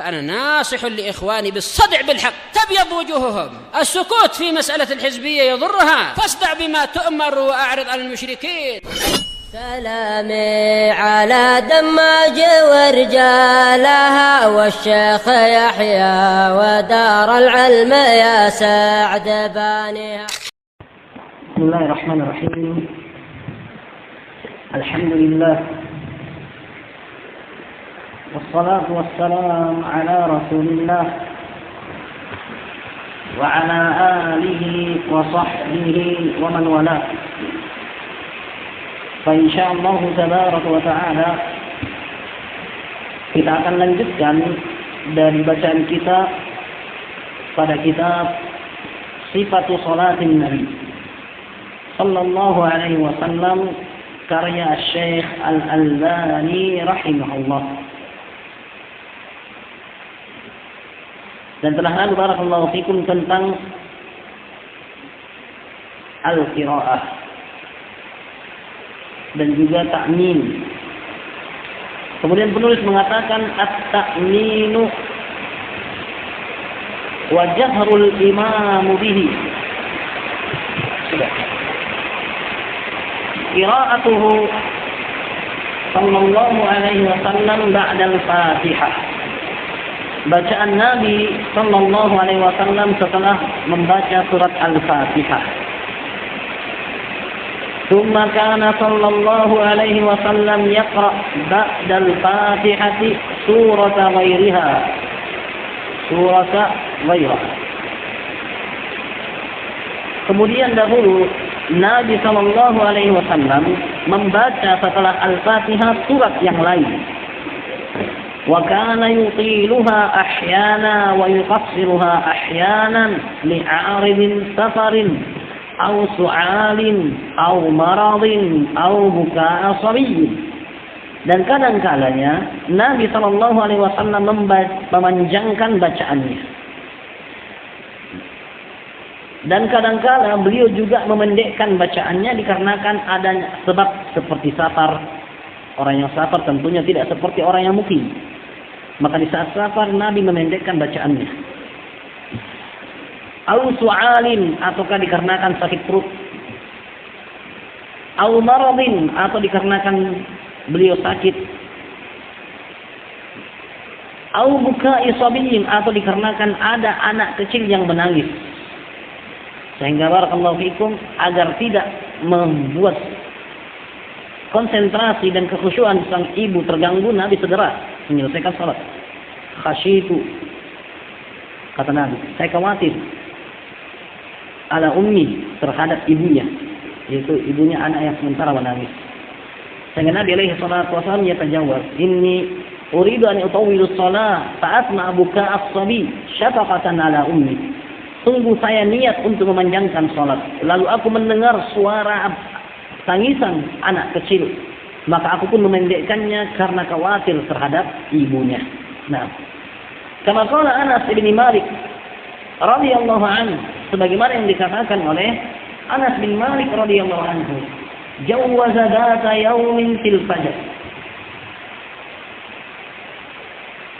فأنا ناصح لإخواني بالصدع بالحق تبيض وجوههم. السكوت في مسألة الحزبية يضرها، فاصدع بما تؤمر وأعرض عن المشركين. سلامي على دماج ورجالها والشيخ يحيى ودار العلم يا سعد بانيها. بسم الله الرحمن الرحيم. الحمد لله والصلاة والسلام على رسول الله وعلى آله وصحبه ومن والاه. Insyaallah tabaraka wa ta'ala kita akan lanjutkan dari bacaan kita pada kitab Sifatu Salatin Nabi sallallahu alaihi wasallam karya Syekh Al-Albani rahimahullah. Dan telah lalu barakallahu fikum tentang al-qiraah dan juga ta'min. Kemudian penulis mengatakan at-ta'minu wa jahrul imamu bihi. Sudah. Qira'atuhu sallallahu alaihi wasallam ba'da al-Fatihah. Bacaan Nabi sallallahu alaihi wasallam setelah membaca surat Al-Fatihah. ثم كان صلى الله عليه وسلم يقرأ بعد الفاتحة سورة غيرها. Kemudian dahulu Nabi sallallahu alaihi wasallam membaca setelah Al-Fatihah surat yang lain. Wa kana yutiluha ahyana wa yuqassiruha ahyanan li'aridin safarin أو سعال أو مرض أو بكاء صبي. Dan kadang-kalanya Nabi sallallahu alaihi wasallam memanjangkan bacaannya. Dan kadang-kala beliau juga memendekkan bacaannya dikarenakan adanya sebab seperti safar. Orang yang safar tentunya tidak seperti orang yang mukim. Maka di saat safar Nabi memendekkan bacaannya. Au su'alin, ataukah dikarenakan sakit perut. Au maradin, atau dikarenakan beliau sakit. Au buka'i sabiyyin, atau dikarenakan ada anak kecil yang menangis. Sehingga barakallahu fikum agar tidak membuat konsentrasi dan kekhusyuan sang ibu terganggu, Nabi segera menyelesaikan salat. Khasyitu, kata Nabi, saya khawatir ala ummi, terhadap ibunya, yaitu ibunya anak yang sementara menangis. Sehingga Nabi alaihi salatu wasallam yatajawaz, inni uridu an utawwilu shalah fa'asma buka as-sabi syafaqatan ala ummi. Sungguh saya niat untuk memanjangkan salat, lalu aku mendengar suara tangisan anak kecil, maka aku pun memendekkannya karena khawatir terhadap ibunya. Nah, kama qala Anas bin Malik radhiyallahu anhu, sebagaimana yang dikatakan oleh Anas bin Malik radhiyallahu anhu, jawwaza dzata yaumin fil fajr,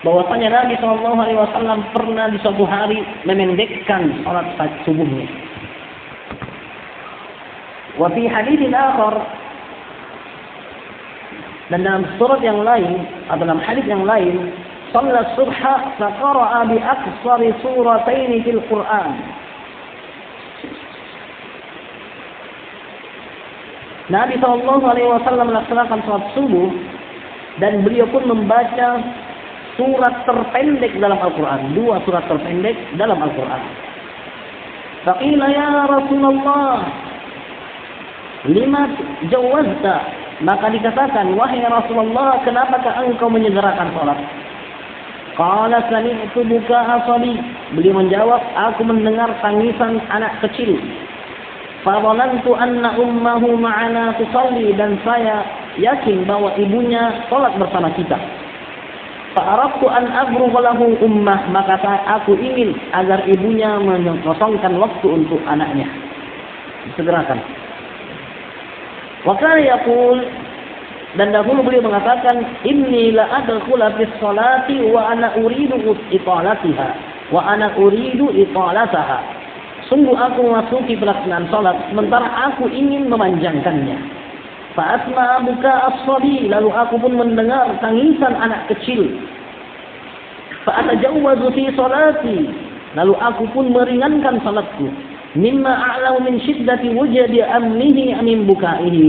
bahwasanya Nabi sallallahu alaihi wasallam pernah di suatu hari memendekkan salat subuhnya. Wa fi haditsin akhar, dan dalam surat yang lain atau dalam hadis yang lain, shalla subha faqara'a bi aqsari suratayn fil Qur'an. Nabi sallallahu alaihi wasallam melaksanakan salat subuh dan beliau pun membaca surat terpendek dalam Al-Qur'an, 2 surat terpendek dalam Al-Qur'an. Faqila ya Rasulullah, lima jawazta, maka dikatakan, wahai Rasulullah, kenapakah engkau menyegerakan salat? Qala sami'tu buka'a sabi, beliau menjawab, aku mendengar tangisan anak kecil. Fadhanantu anna ummahu ma'ana tusalli, dan saya yakin bahwa ibunya salat bersama kita. Fa'aradtu an afrugha lahu ummah, maka aku ingin agar ibunya mengosongkan waktu untuk anaknya. Segerakan. Wa kana yaqul, Dan dahulu beliau mengatakan, inni la adkhulu fis salati wa ana uridu italatiha wa ana uridu italataha. Sungguh aku memasuki pelaksanaan salat sementara aku ingin memanjangkannya. Fa asma buka as-sabi, lalu aku pun mendengar tangisan anak kecil. Fa atajawwazu fi salati, lalu aku pun meringankan salatku. Mimma a'lamu min syiddati wujudi amnihi min bukaihi,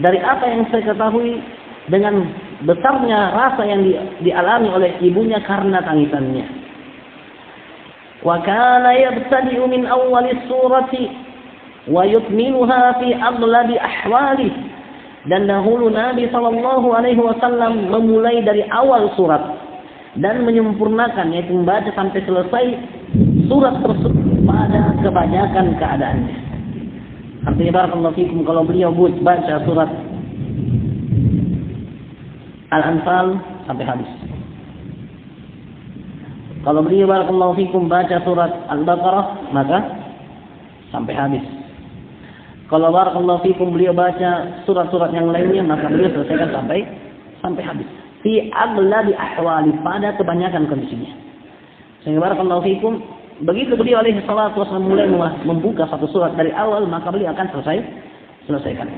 dari apa yang saya ketahui dengan besarnya rasa yang dialami oleh ibunya karena tangisannya. Wa kana yabtadi'u min awwalis surati wa yutminuha fi aghlabi ahwali, dan dahulu Nabi sallallahu alaihi wasallam memulai dari awal surat dan menyempurnakan, yaitu membaca sampai selesai surat tersebut pada kebanyakan keadaannya. Artinya barakallahu fikum, kalau beliau baca surat Al-Anfal sampai habis. Kalau beliau barakallahu fikum baca surat Al-Baqarah, maka sampai habis. Kalau barakallahu fikum beliau baca surat-surat yang lainnya, maka beliau selesaikan sampai habis. Fi aghlabi ahwali, pada kebanyakan kondisinya. Sehingga barakallahu fikum, begitu beliau alaihi salatu wasallam mulai membuka satu surat dari awal, maka beliau akan selesaikan.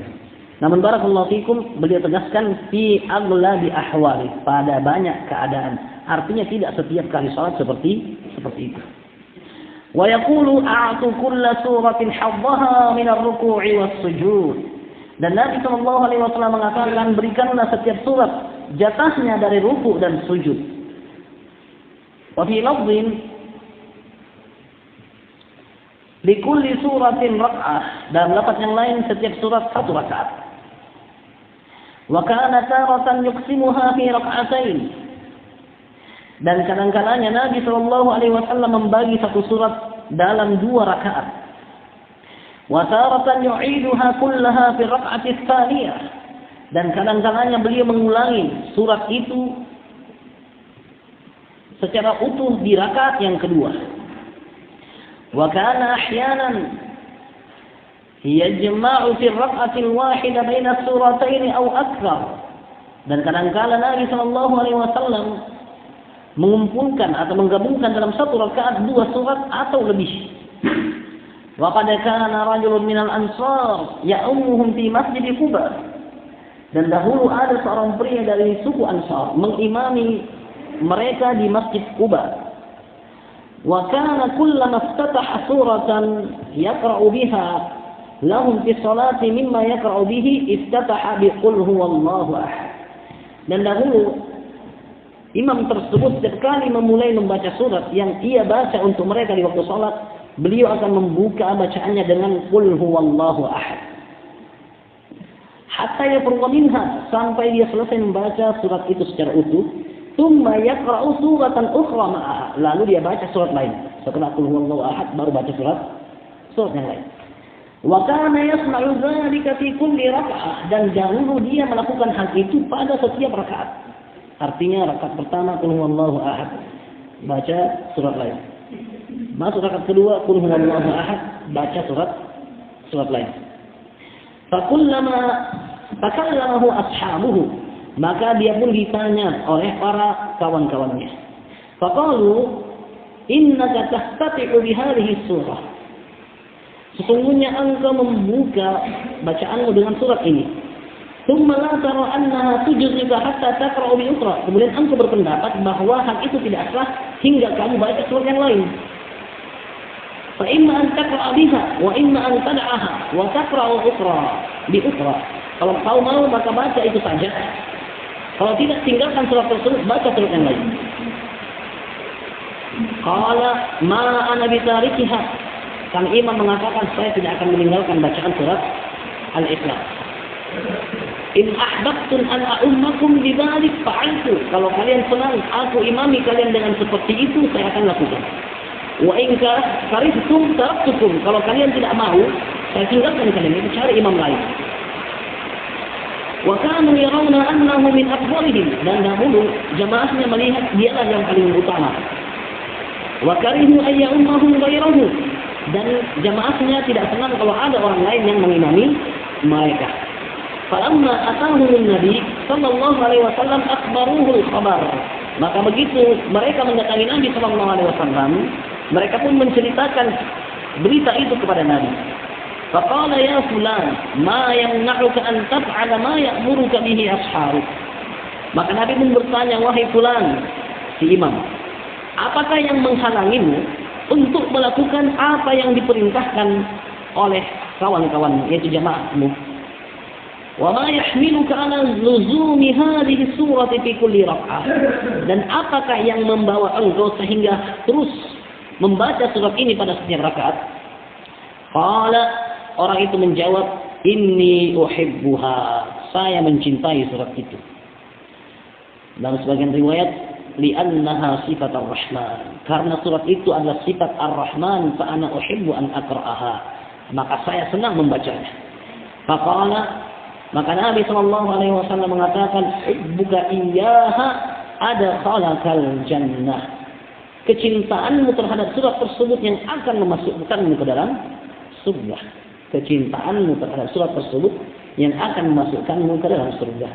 Namun barakallahu fikum, beliau tegaskan fi aghlabi ahwali, pada banyak keadaan. Artinya tidak setiap kali salat seperti itu. Wa yaqulu a'tu kulla suratin haddaha min ar-ruku'i was-sujud. Dan Nabi sallallahu alaihi wasallam mengatakan, berikanlah setiap surat jatahnya dari ruku' dan sujud. Wa fi lafdhin likulli suratin rak'ah, dalam lafaz yang lain setiap surat satu rakaat. Wa kana taratan yuqsimuha fi rak'atain, dan kadang-kadangnya Nabi sallallahu alaihi wasallam membagi satu surat dalam 2 rakaat. Wa taratan yu'iduha kullaha fi rak'ati tsaniyah, dan kadang-kadangnya beliau mengulangi surat itu secara utuh di rakaat yang kedua. Wa kana ahyanan yajma'u fi ar-rak'ati al-wahida baina as-suratayn aw akthar, dan kadang-kala Nabi sallallahu alaihi wasallam mengumpulkan atau menggabungkan dalam satu rakaat 2 surat atau lebih. Wa qad kana rajulun minal ansar ya'ummuhum fi masjid Quba, dan dahulu ada seorang pria dari suku Ansar mengimami mereka di Masjid Quba. Wa kana kullama iftataha suratan yaqra'u biha lahum fi salati mimma yaqra'u bihi iftataha bi qul huwallahu ahad. Dan dahulu imam tersebut setiap kali memulai membaca surat yang ia baca untuk mereka di waktu salat, beliau akan membuka bacaannya dengan qul huwallahu ahad. Hatta yafruqa minha, sampai dia selesai membaca surat itu secara utuh. Tsumma yaqra'u suratan ukhra ma'aha, lalu dia baca surat lain. Setelah qul huwallahu ahad baru baca surat yang lain. Wa kana yasna'u dzalika fi kulli rak'ah, dan dahulu dia melakukan hal itu pada setiap rakaat. Artinya rakaat pertama qul huwallahu ahad, baca surat lain. Masuk rakaat kedua qul huwallahu ahad, baca surat lain. Fakullama takallamahu ashabuhu, maka dia pun ditanya oleh para kawan-kawannya. Faqalu innaka tahtati'u bihadhihi surah, sesungguhnya engkau membuka bacaanmu dengan surat ini. Tsumma la tara annaha tujziba hatta taqra'u bi ukhra, kemudian engkau berpendapat bahwa hal itu tidak sah hingga kamu baca surat yang lain. Fa imma an taqra'a biha wa imma an tad'aha wa taqra'u ukhra bi ukhra. Kalau kau mau maka baca itu saja. Kalau tidak, tinggalkan surat tersebut, baca surat yang lain. Qala ma ana bitarikiha, sang imam mengatakan saya tidak akan meninggalkan bacaan surat Al-Ikhlas. In ahbabtum an a'ummakum bidzalik fa'altu, kalau kalian senang aku imami kalian dengan seperti itu, saya akan lakukan. Wa in karihtum taraktukum, kalau kalian tidak mau, saya tinggalkan kalian, itu cari imam lain. Wa kanu yarawna annahu min afdalihim, dan dahulu jamaahnya melihat dialah yang paling utama. Wa karihu ay ya'ummahu ghayruhu, dan jamaahnya tidak senang kalau ada orang lain yang mengimami mereka. Falamma atahumun nabi, sallallahu alaihi wasallam akhbaruhul khabar. Maka begitu mereka mendatangi Nabi sallallahu alaihi wasallam, mereka pun menceritakan berita itu kepada Nabi. Faqala ya fulan, ma yamna'uka an taf'ala ma ya'muruka bihi ashabuk. Maka Nabi pun bertanya, wahai fulan, si imam, apakah yang menghalangimu untuk melakukan apa yang diperintahkan oleh kawan-kawan, yaitu jamaahmu? Wa ma yahmiluka ala luzumi hadhihi surati fi kulli rak'ah. Dan apakah yang membawa engkau sehingga terus membaca surat ini pada setiap rakaat? Qala, orang itu menjawab, inni uhibbuha, saya mencintai surat itu. Dalam sebagian riwayat, li'annaha sifat ar-Rahman, karena surat itu adalah sifat ar-Rahman, fa ana uhibbu an aqra'aha, maka saya senang membacanya. Faqala, maka Nabi sallallahu alaihi wasallam mengatakan, hubbuka iyyaha adkhalakal jannah. Kecintaanmu terhadap surat tersebut yang akan memasukkanmu ke dalam surga. Kecintaanmu terhadap surat tersebut yang akan memasukkanmu ke dalam surga.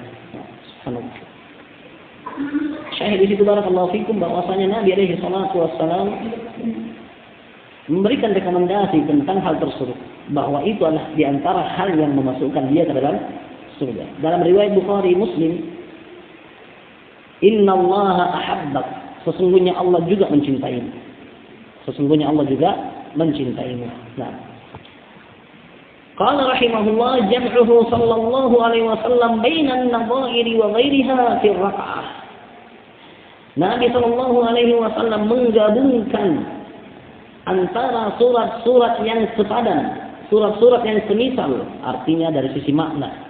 Subhanallah. Syahid di situ barakallahu fikum bahwasanya Nabi alaihi salatu wassalam memberikan rekomendasi tentang hal tersebut, bahwa itu adalah di antara hal yang memasukkan dia ke dalam surga. Dalam riwayat Bukhari Muslim, innallaha ahabbak, sesungguhnya Allah juga mencintaimu. Sesungguhnya Allah juga mencintaimu. Nah, qala rahimahullah, jam'uhu sallallahu alaihi wasallam bainan nadha'iri wa ghairiha fi rak'ah. Nabi sallallahu alaihi wasallam menggabungkan antara surat-surat yang sepadan, surat-surat yang semisal, artinya dari sisi makna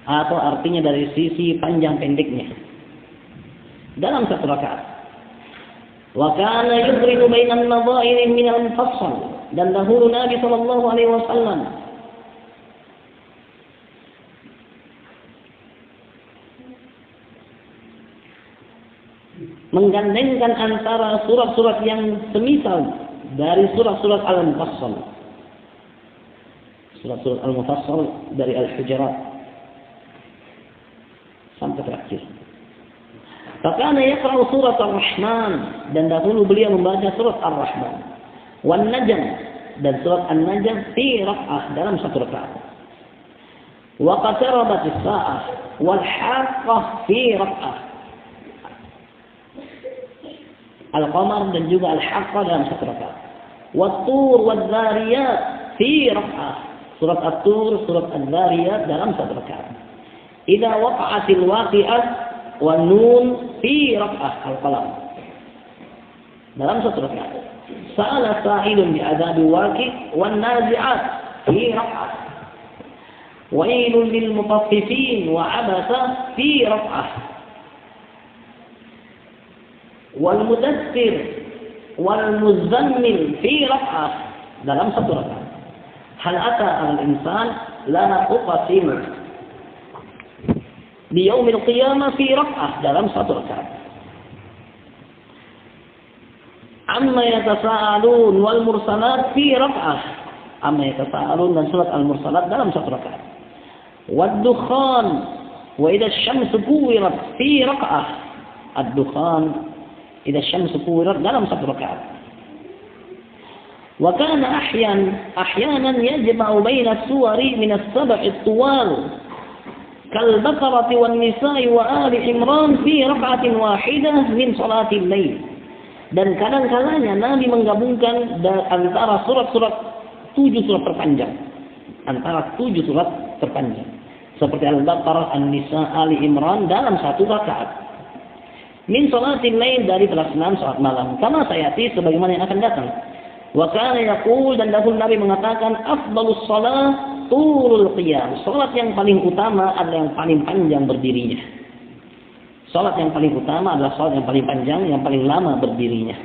atau artinya dari sisi panjang pendeknya, dalam satu rakaat. Wa kana yufridu bainan nadha'iri min al-mufassal, dan dahulu Nabi sallallahu alaihi wasallam menggandengkan antara surat-surat yang semisal dari surat-surat Al-Mufassal. Surat-surat Al-Mufassal dari Al-Hujurat sampai terakhir. Fakana yaqra'u surat Ar-Rahman, dan dahulu beliau membaca surat Ar-Rahman. Wan Najm, dan surat An-Najm fi rak'ah, dalam satu rakaat. Wa qatarabat as-sa'ah wal haqqah fi rak'ah. Al-Qamar dan juga Al-Haqqah dalam satu rakaat. Wat-Tur wad-Dzariyat fi rak'ah. Surat At-Tur, surat Ad-Dzariyat dalam satu rakaat. Idza waqa'atil waqi'ah wan-Nun fi rak'ah. Al-Qalam dalam satu rakaat. Sa'ala sa'ilun bi'adzabi waqi' wan-Nazi'at fi rak'ah. Wailul lil mutaffifin wa 'abasa fi rak'ah. Wal mudaththir wal muzammil fi rak'ah, dalam satu rakaat. Hal ata al-insan la uqasim bi yaumil qiyamah fi rak'ah, dalam satu rakaat. Amma yatasaalun wal mursalat fi rak'ah. Amma yatasaalun dan surat al-mursalat dalam satu rakaat. Wad dukhan wa idza asy-syamsu kuwirat fi rak'ah. Ad-dukhan idza asy-syamsu kuwirat dalam satu rakaat. Wa kana ahyanan yajma'u baina as-suwari min as-sab'i at-tuwal kal Baqarah wan Nisa'i wa Ali Imran fi rak'atin wahidah min salatil lail. Dan kadang-kadangnya Nabi menggabungkan antara surat-surat 7 surat terpanjang, antara 7 surat terpanjang seperti Al-Baqarah, An-Nisa, Ali Imran dalam satu rakaat. Min salatil lail, dari pelaksanaan salat malam. Kama sayati, sebagaimana yang akan datang. Wa kana yaqul, dan dahulu Nabi mengatakan, afdalus shalah tulul qiyam. Salat yang paling utama adalah yang paling panjang berdirinya. Salat yang paling utama adalah salat yang paling panjang, yang paling lama berdirinya.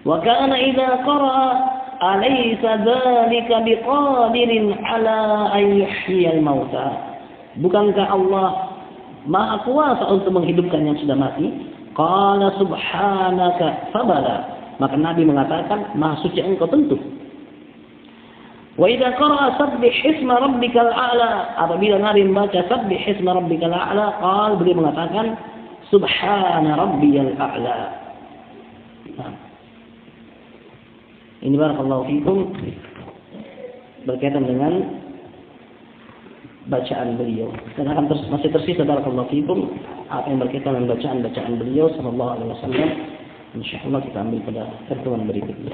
Wa kana idza qara'a alaysa dzalika biqadirin ala an yuhyiyal mauta. Bukankah Allah Maha kuasa untuk menghidupkan yang sudah mati? Qala subhanaka fabala. Maka Nabi mengatakan, Maha suci engkau tentu. Wa idza qara'a sabbih isma rabbikal a'la, apabila Nabi membaca sabbih isma rabbikal a'la, beliau mengatakan subhana rabbiyal a'la. Nah. Ini barakallahu fikum berkaitan dengan bacaan beliau. Dan akan masih tersisa barakallahu fikum apa yang berkaitan dengan bacaan beliau sallallahu alaihi wasallam. Insyaallah kita ambil pada pertemuan berikutnya.